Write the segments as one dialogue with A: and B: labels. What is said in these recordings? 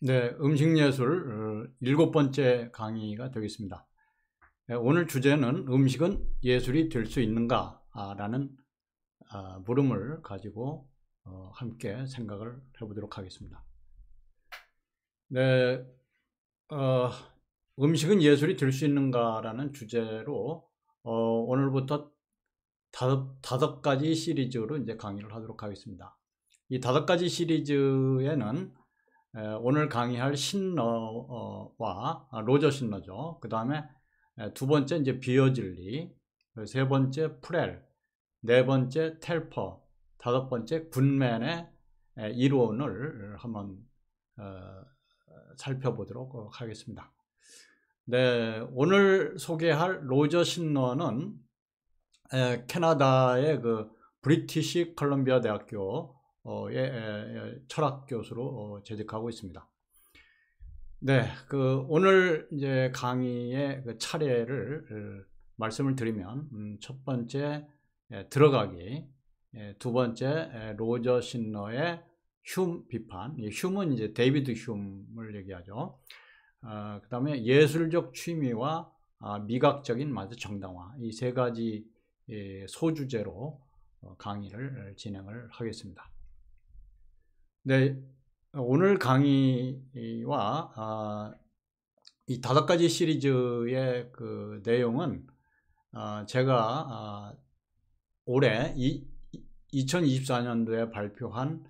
A: 네, 음식예술 7번째 강의가 되겠습니다. 오늘 주제는 음식은 예술이 될 수 있는가? 라는 물음을 가지고 함께 생각을 해보도록 하겠습니다. 네, 음식은 예술이 될 수 있는가? 라는 주제로 오늘부터 다섯 가지 시리즈로 이제 강의를 하도록 하겠습니다. 이 5가지 시리즈에는 오늘 강의할 신너와 로저 신너죠. 그 다음에 2번째 이제 비어즐리, 3번째 프렐, 4번째 텔퍼, 5번째 굿맨의 이론을 한번 살펴보도록 하겠습니다. 네, 오늘 소개할 로저 신너는 캐나다의 그 브리티시 컬럼비아 대학교 철학 교수로 재직하고 있습니다. 네, 오늘 이제 강의의 그 차례를 말씀을 드리면, 첫 번째 들어가기, 2번째 로저 신너의 흉 비판, 흉은 이제 데이비드 흉을 얘기하죠. 그 다음에 예술적 취미와 미각적인 맛의 정당화, 이 3가지 소주제로 강의를 진행을 하겠습니다. 네, 오늘 강의와 이 5가지 시리즈의 그 내용은 제가 올해 2024년도에 발표한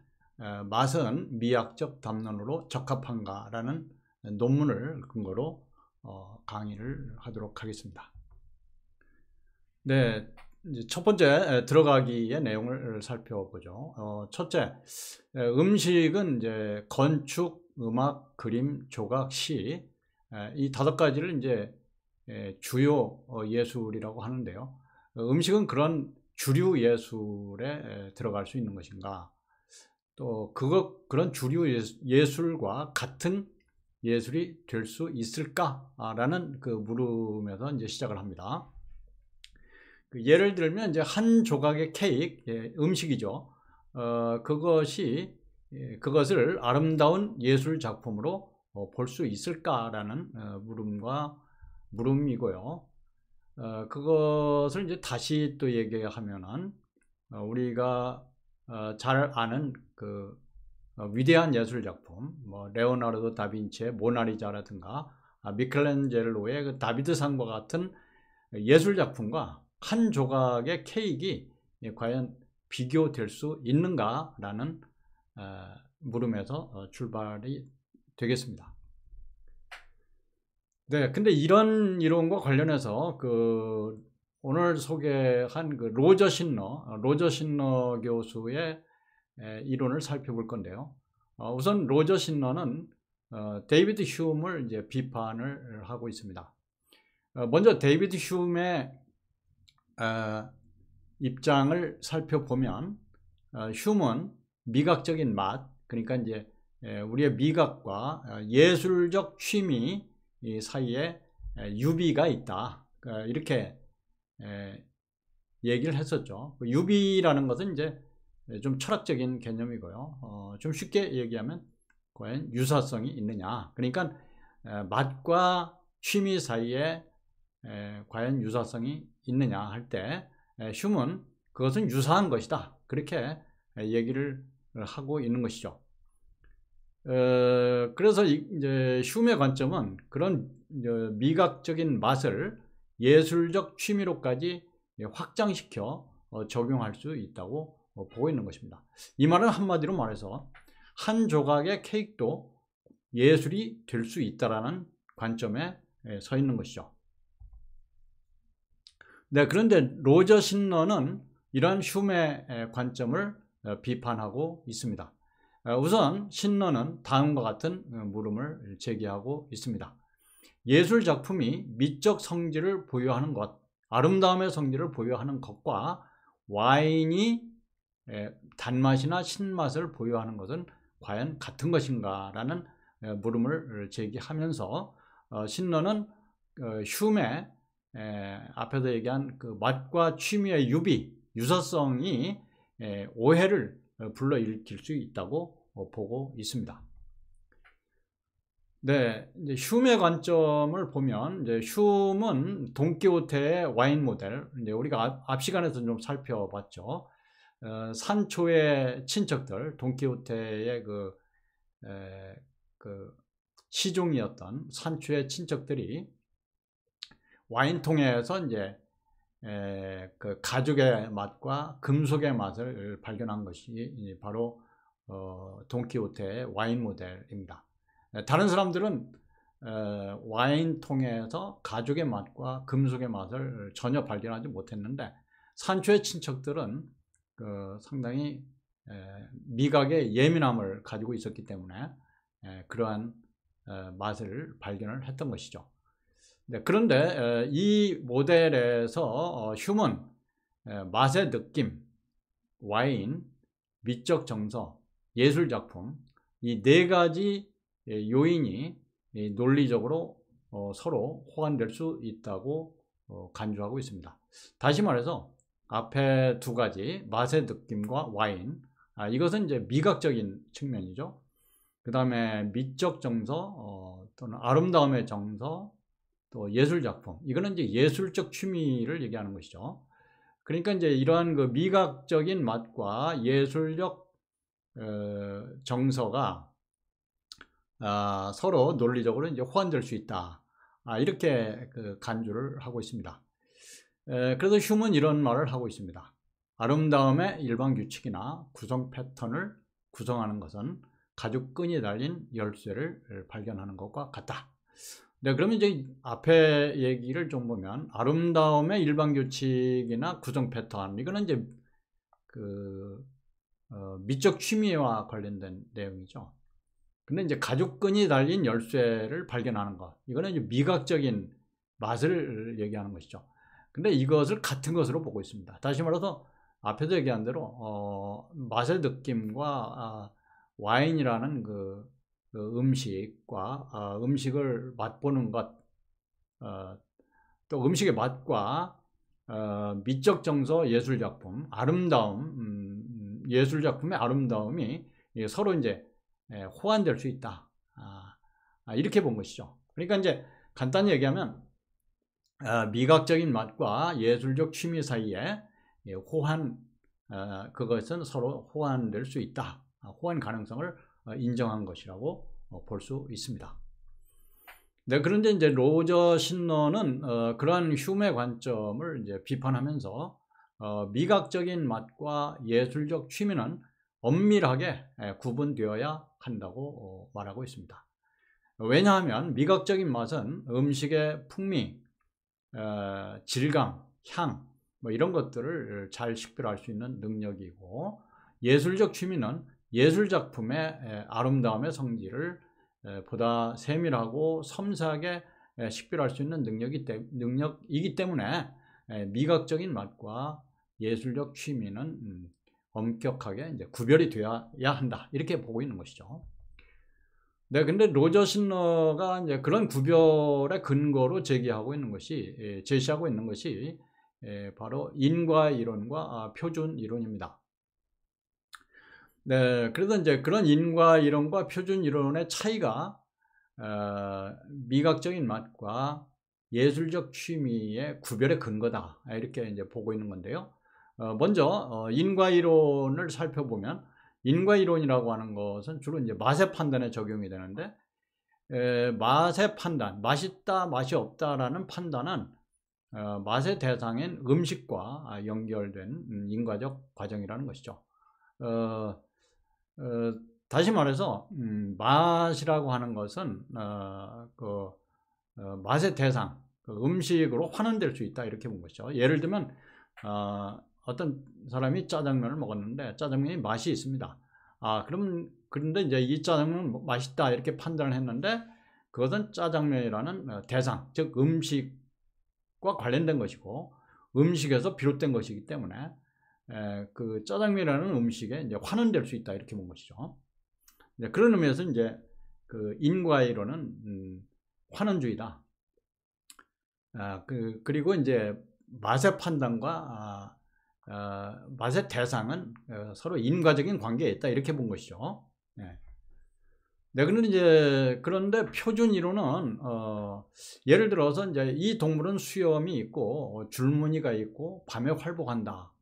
A: 맛은 미학적 담론으로 적합한가라는 논문을 근거로 강의를 하도록 하겠습니다. 네, 이제 첫 번째 들어가기의 내용을 살펴보죠. 첫째, 음식은 이제 건축, 음악, 그림, 조각, 시, 이 5가지를 이제 주요 예술이라고 하는데요. 음식은 그런 주류 예술에 들어갈 수 있는 것인가? 또 그런 주류 예술과 같은 예술이 될 수 있을까라는 그 물음에서 이제 시작을 합니다. 예를 들면 이제 한 조각의 케이크, 음식이죠. 그것을 아름다운 예술 작품으로 볼 수 있을까라는 물음이고요. 그것을 이제 다시 또 얘기하면은 우리가 잘 아는 그 위대한 예술 작품, 뭐 레오나르도 다빈치의 모나리자라든가 미켈란젤로의 그 다비드상과 같은 예술 작품과 한 조각의 케이크가 과연 비교될 수 있는가라는 물음에서 출발이 되겠습니다. 네, 근데 이런 이론과 관련해서 오늘 소개한 그 로저 신너 교수의 이론을 살펴볼 건데요. 우선 로저 신너는 데이비드 흉을 이제 비판을 하고 있습니다. 먼저 데이비드 흉의 입장을 살펴보면, 흉은 미각적인 맛, 그러니까 이제 우리의 미각과 예술적 취미 사이에 유비가 있다, 이렇게 얘기를 했었죠. 유비라는 것은 이제 좀 철학적인 개념이고요. 좀 쉽게 얘기하면 과연 유사성이 있느냐, 그러니까 맛과 취미 사이에 과연 유사성이 있느냐 할 때 흉은 그것은 유사한 것이다, 그렇게 얘기를 하고 있는 것이죠. 그래서 이제 흉의 관점은 그런 미각적인 맛을 예술적 취미로까지 확장시켜 적용할 수 있다고 보고 있는 것입니다. 이 말은 한마디로 말해서 한 조각의 케이크도 예술이 될 수 있다라는 관점에 서 있는 것이죠. 네, 그런데 로저 신너는 이러한 흉의 관점을 비판하고 있습니다. 우선 신너는 다음과 같은 물음을 제기하고 있습니다. 예술 작품이 미적 성질을 보유하는 것, 아름다움의 성질을 보유하는 것과 와인이 단맛이나 신맛을 보유하는 것은 과연 같은 것인가? 라는 물음을 제기하면서 신너는 흉의 앞에서 얘기한 그 맛과 취미의 유사성이 오해를 불러일으킬 수 있다고 보고 있습니다. 네, 이제 흉의 관점을 보면 이제 흉은 돈키호테의 와인 모델, 이제 우리가 앞 시간에서 좀 살펴봤죠. 산초의 친척들, 돈키호테의 그 시종이었던 산초의 친척들이 와인통에서 이제 그 가죽의 맛과 금속의 맛을 발견한 것이 바로 돈키호테의 와인 모델입니다. 다른 사람들은 와인통에서 가죽의 맛과 금속의 맛을 전혀 발견하지 못했는데 산초의 친척들은 상당히 미각의 예민함을 가지고 있었기 때문에 그러한 맛을 발견을 했던 것이죠. 네, 그런데 이 모델에서 흉은 맛의 느낌, 와인, 미적 정서, 예술작품 이 네 가지 요인이 논리적으로 서로 호환될 수 있다고 간주하고 있습니다. 다시 말해서 앞에 두 가지 맛의 느낌과 와인, 이것은 이제 미각적인 측면이죠. 그 다음에 미적 정서 또는 아름다움의 정서, 또 예술작품, 이거는 이제 예술적 취미를 얘기하는 것이죠. 그러니까 이제 이러한 그 미각적인 맛과 예술적 정서가 서로 논리적으로 이제 호환될 수 있다. 이렇게 간주를 하고 있습니다. 그래서 흉은 이런 말을 하고 있습니다. 아름다움의 일반 규칙이나 구성 패턴을 구성하는 것은 가죽끈이 달린 열쇠를 발견하는 것과 같다. 네, 그러면 이제 앞에 얘기를 좀 보면 아름다움의 일반 규칙이나 구성 패턴, 이거는 이제 미적 취미와 관련된 내용이죠. 근데 이제 가죽끈이 달린 열쇠를 발견하는 것, 이거는 이제 미각적인 맛을 얘기하는 것이죠. 근데 이것을 같은 것으로 보고 있습니다. 다시 말해서 앞에도 얘기한 대로 맛의 느낌과 와인이라는 그 음식과 음식을 맛보는 것, 또 음식의 맛과 미적 정서, 예술작품, 아름다움, 예술작품의 아름다움이 서로 이제 호환될 수 있다. 이렇게 본 것이죠. 그러니까 이제 간단히 얘기하면 미각적인 맛과 예술적 취미 사이에 그것은 서로 호환될 수 있다. 호환 가능성을 인정한 것이라고 볼 수 있습니다. 네, 그런데 이제 로저 신너는 그러한 흉의 관점을 이제 비판하면서 미각적인 맛과 예술적 취미는 엄밀하게 구분되어야 한다고 말하고 있습니다. 왜냐하면 미각적인 맛은 음식의 풍미, 질감, 향, 뭐 이런 것들을 잘 식별할 수 있는 능력이고, 예술적 취미는 예술작품의 아름다움의 성질을 보다 세밀하고 섬세하게 식별할 수 있는 능력이기 때문에 미각적인 맛과 예술적 취미는 엄격하게 이제 구별이 되어야 한다, 이렇게 보고 있는 것이죠. 네, 근데 로저 신너가 이제 그런 구별의 근거로 제시하고 있는 것이 바로 인과 이론과 표준 이론입니다. 네, 그래서 이제 그런 인과 이론과 표준 이론의 차이가 미각적인 맛과 예술적 취미의 구별의 근거다, 이렇게 이제 보고 있는 건데요. 먼저 인과 이론을 살펴보면, 인과 이론이라고 하는 것은 주로 이제 맛의 판단에 적용이 되는데, 맛의 판단, 맛있다, 맛이 없다라는 판단은 맛의 대상인 음식과 연결된 인과적 과정이라는 것이죠. 다시 말해서 맛이라고 하는 것은 맛의 대상, 음식으로 환원될 수 있다, 이렇게 본 것이죠. 예를 들면 어떤 사람이 짜장면을 먹었는데 짜장면이 맛이 있습니다. 그런데 이제 이 짜장면은 맛있다, 이렇게 판단을 했는데 그것은 짜장면이라는 대상, 즉 음식과 관련된 것이고 음식에서 비롯된 것이기 때문에 그 짜장면이라는 음식에 이제 환원될 수 있다, 이렇게 본 것이죠. 그런 의미에서 이제 그 인과이론은 환원주의다. 그리고 이제 맛의 판단과 맛의 대상은 서로 인과적인 관계에 있다, 이렇게 본 것이죠. 네. 네, 그런데 표준 이론은 예를 들어서 이제 이 동물은 수염이 있고 줄무늬가 있고 밤에 활복한다.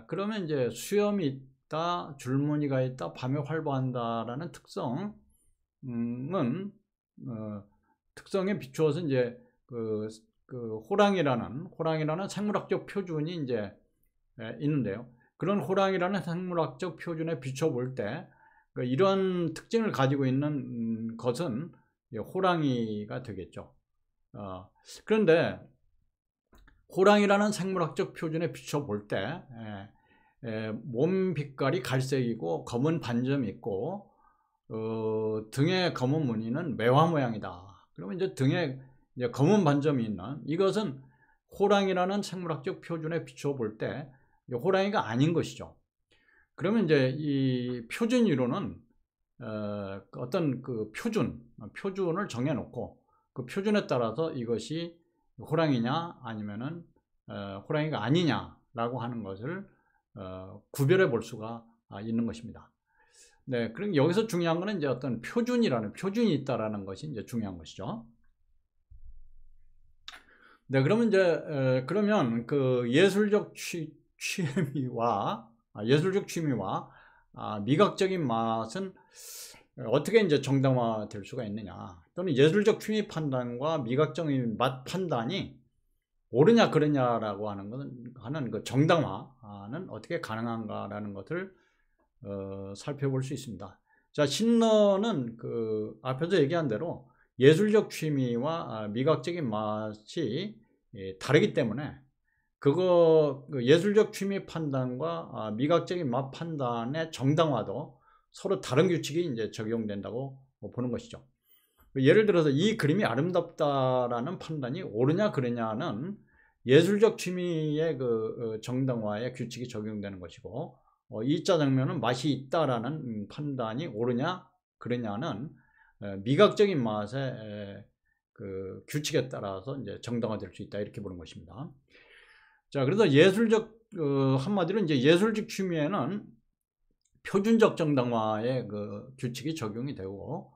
A: 그러면 이제 수염이 있다, 줄무늬가 있다, 밤에 활복한다라는 특성에 비추어서 이제 그 호랑이라는 생물학적 표준이 이제 있는데요. 그런 호랑이라는 생물학적 표준에 비춰볼 때 이런 특징을 가지고 있는 것은 호랑이가 되겠죠. 그런데 호랑이라는 생물학적 표준에 비춰볼 때 몸 빛깔이 갈색이고 검은 반점이 있고 등에 검은 무늬는 매화 모양이다. 그러면 이제 등에 이제 검은 반점이 있는 이것은 호랑이라는 생물학적 표준에 비춰볼 때 호랑이가 아닌 것이죠. 그러면 이제 이 표준 이론은 어떤 그 표준을 정해놓고 그 표준에 따라서 이것이 호랑이냐 아니면은 호랑이가 아니냐라고 하는 것을 구별해 볼 수가 있는 것입니다. 네, 그럼 여기서 중요한 것은 이제 어떤 표준이 있다라는 것이 이제 중요한 것이죠. 네, 그러면 이제 그러면 그 예술적 취미와 미각적인 맛은 어떻게 이제 정당화될 수가 있느냐, 또는 예술적 취미 판단과 미각적인 맛 판단이 옳으냐 그러냐라고 하는 그 정당화는 어떻게 가능한가라는 것을 살펴볼 수 있습니다. 자, 신너는 그 앞에서 얘기한 대로 예술적 취미와 미각적인 맛이 다르기 때문에 그 예술적 취미 판단과 미각적인 맛 판단의 정당화도 서로 다른 규칙이 이제 적용된다고 보는 것이죠. 예를 들어서 이 그림이 아름답다라는 판단이 옳으냐 그러냐는 예술적 취미의 그 정당화의 규칙이 적용되는 것이고, 이 짜장면은 맛이 있다라는 판단이 옳으냐 그러냐는 미각적인 맛의 그 규칙에 따라서 이제 정당화될 수 있다, 이렇게 보는 것입니다. 자, 그래서 한마디로 이제 예술적 취미에는 표준적 정당화의 그 규칙이 적용이 되고,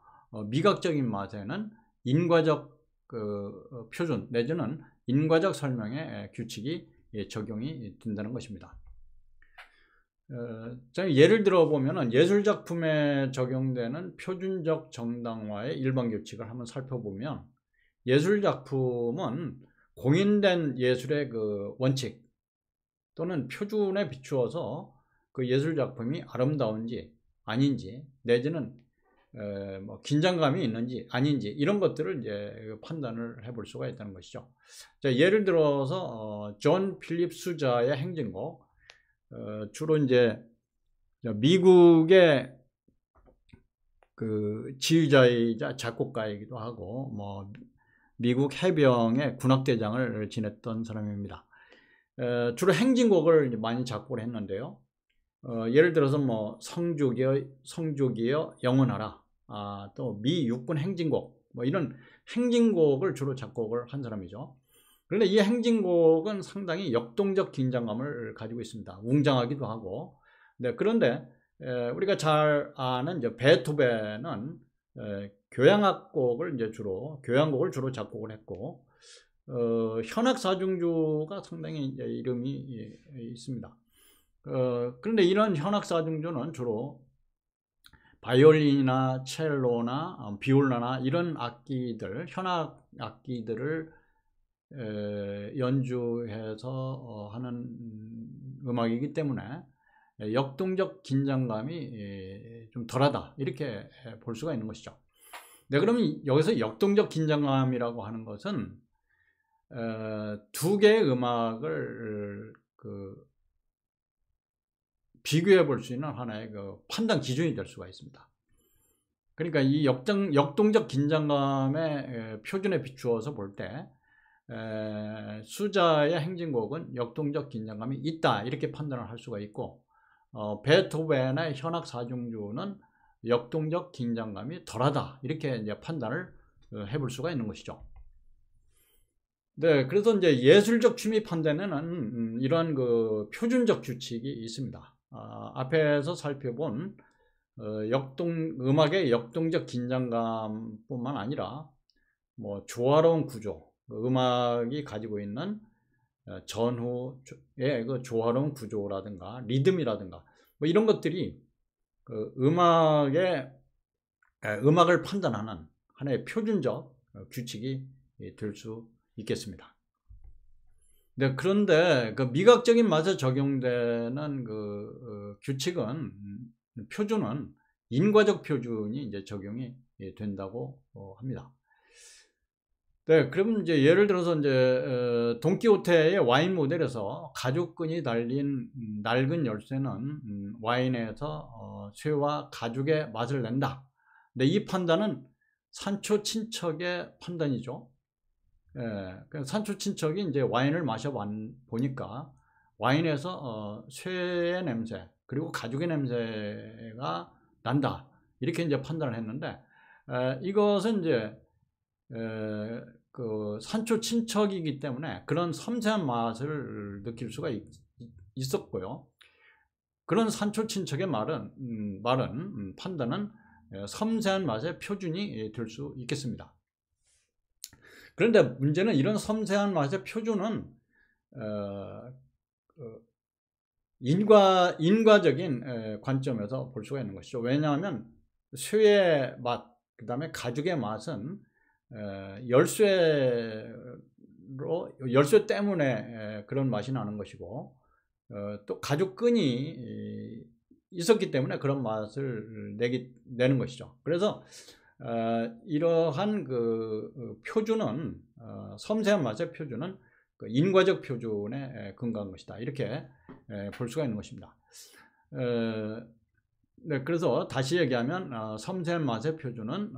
A: 미각적인 맛에는 인과적 그 표준 내지는 인과적 설명의 규칙이 적용이 된다는 것입니다. 예를 들어 보면은 예술작품에 적용되는 표준적 정당화의 일반 규칙을 한번 살펴보면, 예술작품은 공인된 예술의 그 원칙 또는 표준에 비추어서 그 예술작품이 아름다운지 아닌지 내지는 뭐 긴장감이 있는지 아닌지 이런 것들을 이제 판단을 해볼 수가 있다는 것이죠. 자, 예를 들어서 존 필립 수자의 행진곡, 주로 이제 미국의 그 지휘자이자 작곡가이기도 하고 뭐 미국 해병의 군악대장을 지냈던 사람입니다. 주로 행진곡을 많이 작곡을 했는데요. 예를 들어서 뭐 성조기여 영원하라, 또 미 육군 행진곡, 뭐 이런 행진곡을 주로 작곡을 한 사람이죠. 그런데 이 행진곡은 상당히 역동적 긴장감을 가지고 있습니다. 웅장하기도 하고. 네, 그런데 우리가 잘 아는 이제 베토벤은 교향곡을 주로 작곡을 했고, 현악사중주가 상당히 이제 이름이 있습니다. 그런데 이런 현악사중주는 주로 바이올린이나 첼로나 비올라나 이런 현악 악기들을 연주해서 하는 음악이기 때문에 역동적 긴장감이 좀 덜하다, 이렇게 볼 수가 있는 것이죠. 네, 그러면 여기서 역동적 긴장감이라고 하는 것은 두 개의 음악을 비교해 볼 수 있는 하나의 그 판단 기준이 될 수가 있습니다. 그러니까 이 역동적 긴장감의 표준에 비추어서 볼 때 수자의 행진곡은 역동적 긴장감이 있다, 이렇게 판단을 할 수가 있고, 베토벤의 현악사중주는 역동적 긴장감이 덜하다, 이렇게 이제 판단을 해볼 수가 있는 것이죠. 네, 그래서 이제 예술적 취미 판단에는 이러한 그 표준적 규칙이 있습니다. 앞에서 살펴본 음악의 역동적 긴장감뿐만 아니라 뭐 조화로운 구조, 음악이 가지고 있는 전후의 그 조화로운 구조라든가 리듬이라든가 뭐 이런 것들이 그 음악을 판단하는 하나의 표준적 규칙이 될 수 있겠습니다. 네, 그런데 그 미각적인 맛에 적용되는 그 규칙은 표준은 인과적 표준이 이제 적용이 된다고 합니다. 네, 그럼 이제 예를 들어서 이제 돈키호테의 와인 모델에서 가죽끈이 달린 낡은 열쇠는 와인에서 쇠와 가죽의 맛을 낸다. 근데 이 판단은 산초 친척의 판단이죠. 예, 산초 친척이 이제 와인을 마셔보니까 와인에서 쇠의 냄새 그리고 가죽의 냄새가 난다. 이렇게 이제 판단을 했는데 이것은 이제 그 산초 친척이기 때문에 그런 섬세한 맛을 느낄 수가 있었고요. 그런 산초 친척의 판단은 섬세한 맛의 표준이 될 수 있겠습니다. 그런데 문제는 이런 섬세한 맛의 표준은 인과적인 관점에서 볼 수가 있는 것이죠. 왜냐하면 쇠의 맛, 그 다음에 가죽의 맛은 열쇠 때문에 그런 맛이 나는 것이고 또 가죽끈이 있었기 때문에 그런 맛을 내는 것이죠. 그래서 이러한 그 표준은 섬세한 맛의 표준은 그 인과적 표준에 근거한 것이다. 이렇게 볼 수가 있는 것입니다. 네, 그래서 다시 얘기하면 섬세한 맛의 표준은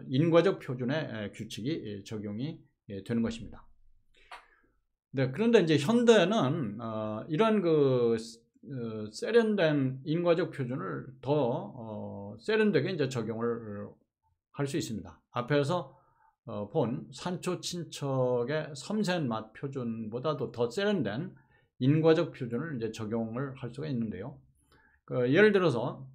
A: 인과적 표준의 규칙이 적용이 되는 것입니다. 네, 그런데 이제 현대는 이런 그 세련된 인과적 표준을 더 세련되게 이제 적용을 할 수 있습니다. 앞에서 본 산초 친척의 섬세한 맛 표준보다도 더 세련된 인과적 표준을 이제 적용을 할 수가 있는데요. 예를 들어서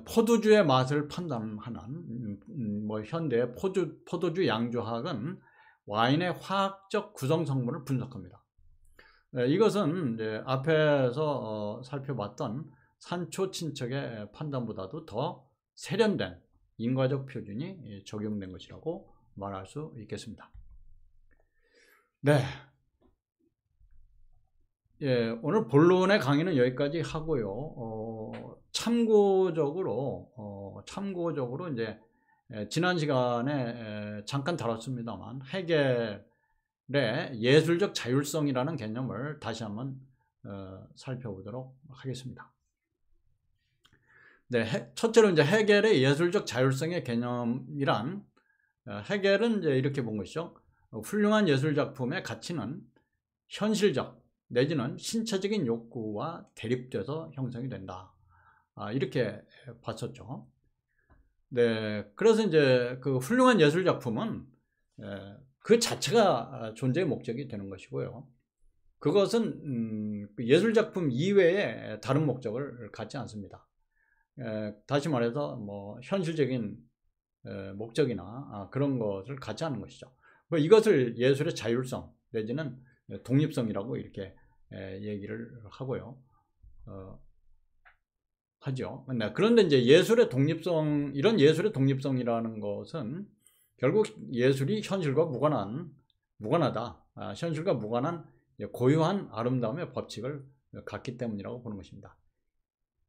A: 포도주의 맛을 판단하는 뭐 현대 포도주 양조학은 와인의 화학적 구성 성분을 분석합니다. 이것은 이제 앞에서 살펴봤던 산초 친척의 판단보다도 더 세련된 인과적 표준이 적용된 것이라고 말할 수 있겠습니다. 네. 예, 오늘 본론의 강의는 여기까지 하고요. 참고적으로 이제 지난 시간에 잠깐 다뤘습니다만 헤겔의 예술적 자율성이라는 개념을 다시 한번 살펴보도록 하겠습니다. 네, 첫째로 이제 헤겔의 예술적 자율성의 개념이란 헤겔은 이제 이렇게 본 것이죠. 훌륭한 예술 작품의 가치는 현실적 내지는 신체적인 욕구와 대립돼서 형성이 된다. 이렇게 봤었죠. 네, 그래서 이제 그 훌륭한 예술 작품은 그 자체가 존재의 목적이 되는 것이고요. 그것은 예술 작품 이외에 다른 목적을 갖지 않습니다. 다시 말해서 뭐 현실적인 목적이나 그런 것을 갖지 않는 것이죠. 뭐 이것을 예술의 자율성 내지는 독립성이라고 이렇게 얘기를 하고요. 하죠. 그런데 이제 예술의 독립성, 이런 예술의 독립성이라는 것은 결국 예술이 현실과 무관하다. 현실과 무관한 고유한 아름다움의 법칙을 갖기 때문이라고 보는 것입니다.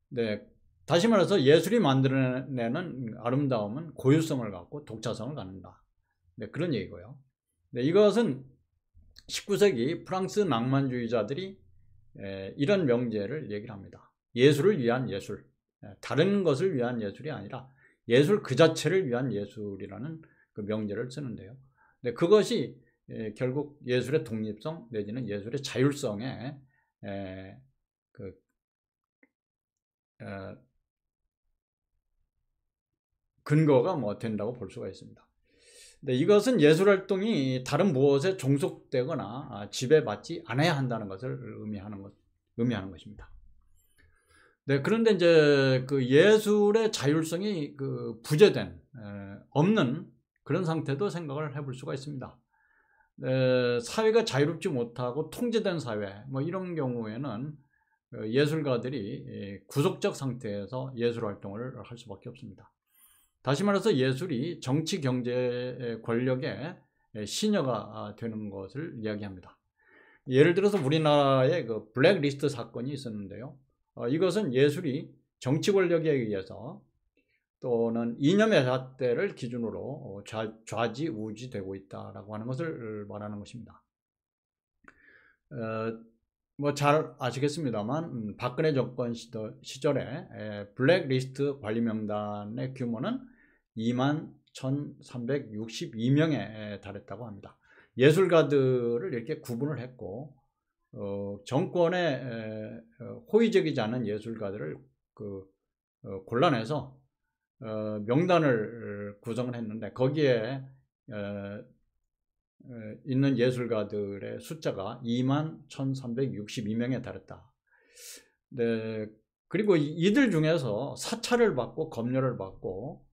A: 네, 다시 말해서 예술이 만들어내는 아름다움은 고유성을 갖고 독자성을 갖는다. 네, 그런 얘기고요. 네, 이것은 19세기 프랑스 낭만주의자들이 이런 명제를 얘기를 합니다. 예술을 위한 예술, 다른 것을 위한 예술이 아니라 예술 그 자체를 위한 예술이라는 그 명제를 쓰는데요. 네, 그것이 결국 예술의 독립성 내지는 예술의 자율성의 근거가 뭐 된다고 볼 수가 있습니다. 네, 이것은 예술활동이 다른 무엇에 종속되거나 지배받지 않아야 한다는 것을 의미하는 것입니다. 네, 그런데 이제 그 예술의 자율성이 그 부재된, 없는 그런 상태도 생각을 해볼 수가 있습니다. 사회가 자유롭지 못하고 통제된 사회, 뭐 이런 경우에는 예술가들이 구속적 상태에서 예술 활동을 할 수밖에 없습니다. 다시 말해서 예술이 정치, 경제, 권력의 신여가 되는 것을 이야기합니다. 예를 들어서 우리나라에 그 블랙리스트 사건이 있었는데요. 이것은 예술이 정치 권력에 의해서 또는 이념의 잣대를 기준으로 좌지우지되고 있다라고 하는 것을 말하는 것입니다. 뭐 잘 아시겠습니다만 박근혜 정권 시절에 블랙리스트 관리 명단의 규모는 21,362명에 달했다고 합니다. 예술가들을 이렇게 구분을 했고 정권에 호의적이지 않은 예술가들을 골라내서 명단을 구성을 했는데 거기에 있는 예술가들의 숫자가 21,362명에 달했다. 네, 그리고 이들 중에서 사찰을 받고 검열을 받고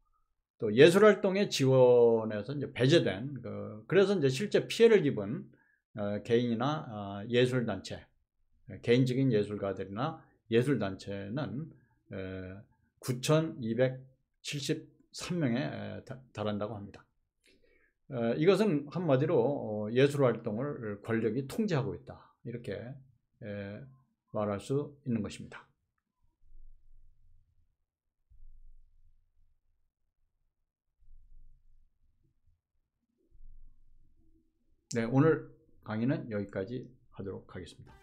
A: 또 예술활동에 지원해서 이제 배제된 그래서 이제 실제 피해를 입은 개인이나 예술단체, 개인적인 예술가들이나 예술단체는 9,273명에 달한다고 합니다. 이것은 한마디로 예술활동을 권력이 통제하고 있다, 이렇게 말할 수 있는 것입니다. 네, 오늘 강의는 여기까지 하도록 하겠습니다.